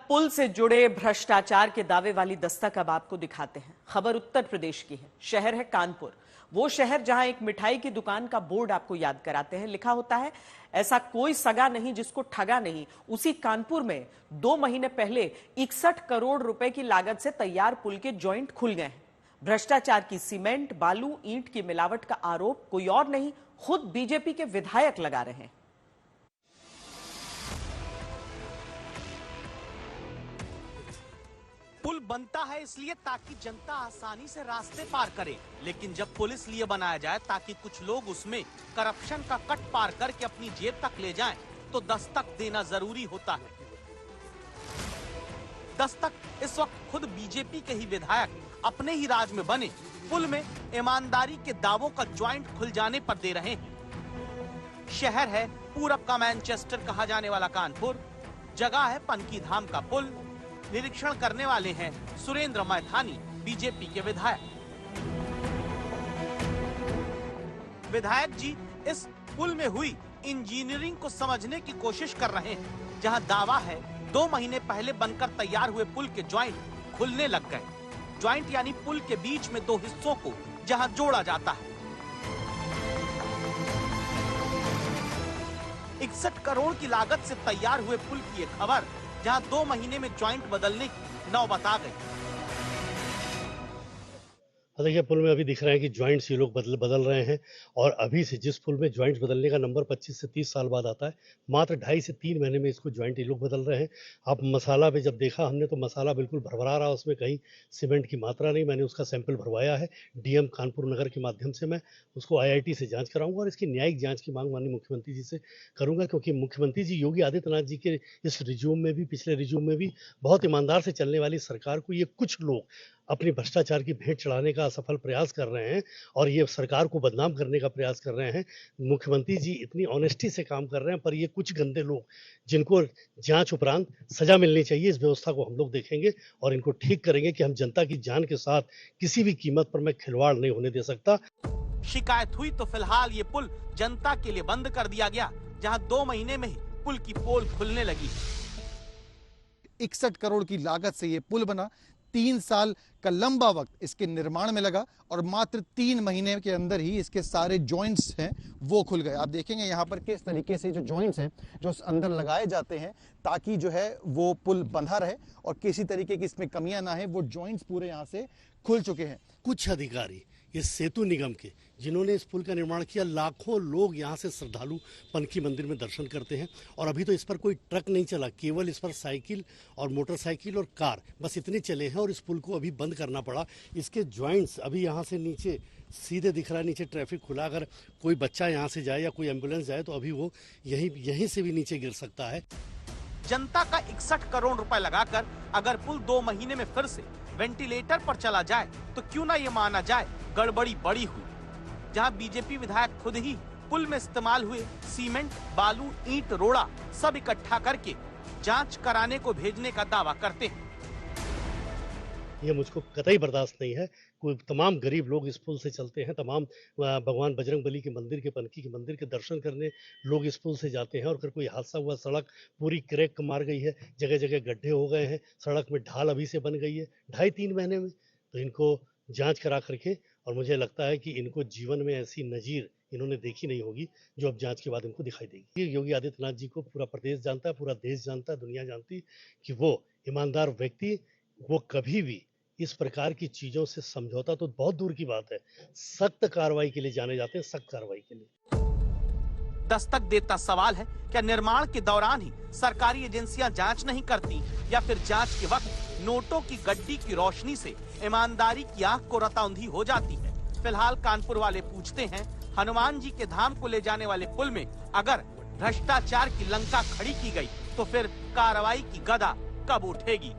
पुल से जुड़े भ्रष्टाचार के दावे वाली दस्तक अब आपको दिखाते हैं। खबर उत्तर प्रदेश की है। शहर है कानपुर, वो शहर जहां एक मिठाई की दुकान का बोर्ड आपको याद कराते हैं। लिखा होता है, ऐसा कोई सगा नहीं जिसको ठगा नहीं। उसी कानपुर में 2 महीने पहले 61 करोड़ रुपए की लागत से तैयार पुल के जॉइंट खुल गए हैं। भ्रष्टाचार की सीमेंट, बालू, ईंट की मिलावट का आरोप कोई और नहीं, खुद बीजेपी के विधायक लगा रहे हैं। पुल बनता है इसलिए ताकि जनता आसानी से रास्ते पार करे, लेकिन जब पुल इसलिए बनाया जाए ताकि कुछ लोग उसमें करप्शन का कट पार करके अपनी जेब तक ले जाएं, तो दस्तक देना जरूरी होता है। दस्तक इस वक्त खुद बीजेपी के ही विधायक अपने ही राज में बने पुल में ईमानदारी के दावों का ज्वाइंट खुल जाने पर दे रहे हैं। शहर है पूरब का मैनचेस्टर कहा जाने वाला कानपुर, जगह है पनकी धाम का पुल। निरीक्षण करने वाले हैं सुरेंद्र मैथानी, बीजेपी के विधायक। विधायक जी इस पुल में हुई इंजीनियरिंग को समझने की कोशिश कर रहे हैं, जहां दावा है 2 महीने पहले बनकर तैयार हुए पुल के ज्वाइंट खुलने लग गए। ज्वाइंट यानी पुल के बीच में 2 हिस्सों को जहां जोड़ा जाता है। 61 करोड़ की लागत से तैयार हुए पुल की ये खबर, जहां 2 महीने में ज्वाइंट बदलने की नौबत आ गई। देखिए, पुल में अभी दिख रहा है कि ज्वाइंट्स ये लोग बदल रहे हैं, और अभी से जिस पुल में ज्वाइंट्स बदलने का नंबर 25 से 30 साल बाद आता है, मात्र 2.5 से 3 महीने में इसको ज्वाइंट ये लोग बदल रहे हैं। आप मसाला पे जब देखा हमने, तो मसाला बिल्कुल भरभरा रहा, उसमें कहीं सीमेंट की मात्रा नहीं। मैंने उसका सैंपल भरवाया है। डीएम कानपुर नगर के माध्यम से मैं उसको IIT से जाँच कराऊंगा, और इसकी न्यायिक जाँच की मांग माननीय मुख्यमंत्री जी से करूँगा, क्योंकि मुख्यमंत्री जी योगी आदित्यनाथ जी के इस रिज्यूम में भी, पिछले रिज्यूम में भी बहुत ईमानदार से चलने वाली सरकार को ये कुछ लोग अपनी भ्रष्टाचार की भेंट चढ़ाने का असफल प्रयास कर रहे हैं, और ये सरकार को बदनाम करने का प्रयास कर रहे हैं। मुख्यमंत्री जी इतनी ऑनेस्टी से काम कर रहे हैं, पर ये कुछ गंदे लोग, जिनको जांच उपरांत सजा मिलनी चाहिए, इस व्यवस्था को हम लोग देखेंगे और इनको ठीक करेंगे कि हम जनता की जान के साथ किसी भी कीमत पर मैं खिलवाड़ नहीं होने दे सकता। शिकायत हुई तो फिलहाल ये पुल जनता के लिए बंद कर दिया गया, जहां 2 महीने में ही पुल की पोल खुलने लगी। 61 करोड़ की लागत से ये पुल बना। 3 साल का लंबा वक्त इसके निर्माण में लगा, और मात्र 3 महीने के अंदर ही इसके सारे जॉइंट्स हैं वो खुल गए। आप देखेंगे यहाँ पर किस तरीके से जो जॉइंट्स हैं जो अंदर लगाए जाते हैं, ताकि जो है वो पुल बंधा रहे और किसी तरीके की इसमें कमियां ना है, वो जॉइंट्स पूरे यहाँ से खुल चुके हैं। कुछ अधिकारी ये सेतु निगम के, जिन्होंने इस पुल का निर्माण किया, लाखों लोग यहाँ से श्रद्धालु पनकी मंदिर में दर्शन करते हैं, और अभी तो इस पर कोई ट्रक नहीं चला, केवल इस पर साइकिल और मोटरसाइकिल और कार, बस इतने चले हैं, और इस पुल को अभी बंद करना पड़ा। इसके ज्वाइंट्स अभी यहाँ से नीचे सीधे दिख रहा है, नीचे ट्रैफिक खुला, अगर कोई बच्चा यहाँ से जाए या कोई एम्बुलेंस जाए तो अभी वो यहीं से भी नीचे गिर सकता है। जनता का 61 करोड़ रुपए लगाकर अगर पुल 2 महीने में फिर से वेंटिलेटर पर चला जाए, तो क्यों ना ये माना जाए गड़बड़ी बड़ी हुई। जहां बीजेपी विधायक खुद ही पुल में इस्तेमाल हुए सीमेंट, बालू, ईंट, रोड़ा सब इकट्ठा करके जांच कराने को भेजने का दावा करते हैं। ये मुझको कतई बर्दाश्त नहीं है। कोई तमाम गरीब लोग इस पुल से चलते हैं, तमाम भगवान बजरंगबली के मंदिर के, पनकी के मंदिर के दर्शन करने लोग इस पुल से जाते हैं, और अगर कोई हादसा हुआ, सड़क पूरी क्रैक मार गई है, जगह जगह गड्ढे हो गए हैं, सड़क में ढाल अभी से बन गई है 2.5-3 महीने में, तो इनको जांच करा करके, और मुझे लगता है कि इनको जीवन में ऐसी नजीर इन्होंने देखी नहीं होगी जो अब जांच के बाद इनको दिखाई देगी। योगी आदित्यनाथ जी को पूरा प्रदेश जानता है, पूरा देश जानता है, दुनिया जानती कि वो ईमानदार व्यक्ति, वो कभी भी इस प्रकार की चीजों से समझौता तो बहुत दूर की बात है, सख्त कार्रवाई के लिए जाने जाते हैं, सख्त कार्रवाई के लिए। दस्तक देता सवाल है, क्या निर्माण के दौरान ही सरकारी एजेंसियां जांच नहीं करती, या फिर जांच के वक्त नोटों की गड्डी की रोशनी से ईमानदारी की आंख को रतौंधी हो जाती है? फिलहाल कानपुर वाले पूछते हैं, हनुमान जी के धाम को ले जाने वाले पुल में अगर भ्रष्टाचार की लंका खड़ी की गई, तो फिर कार्रवाई की गदा कब उठेगी?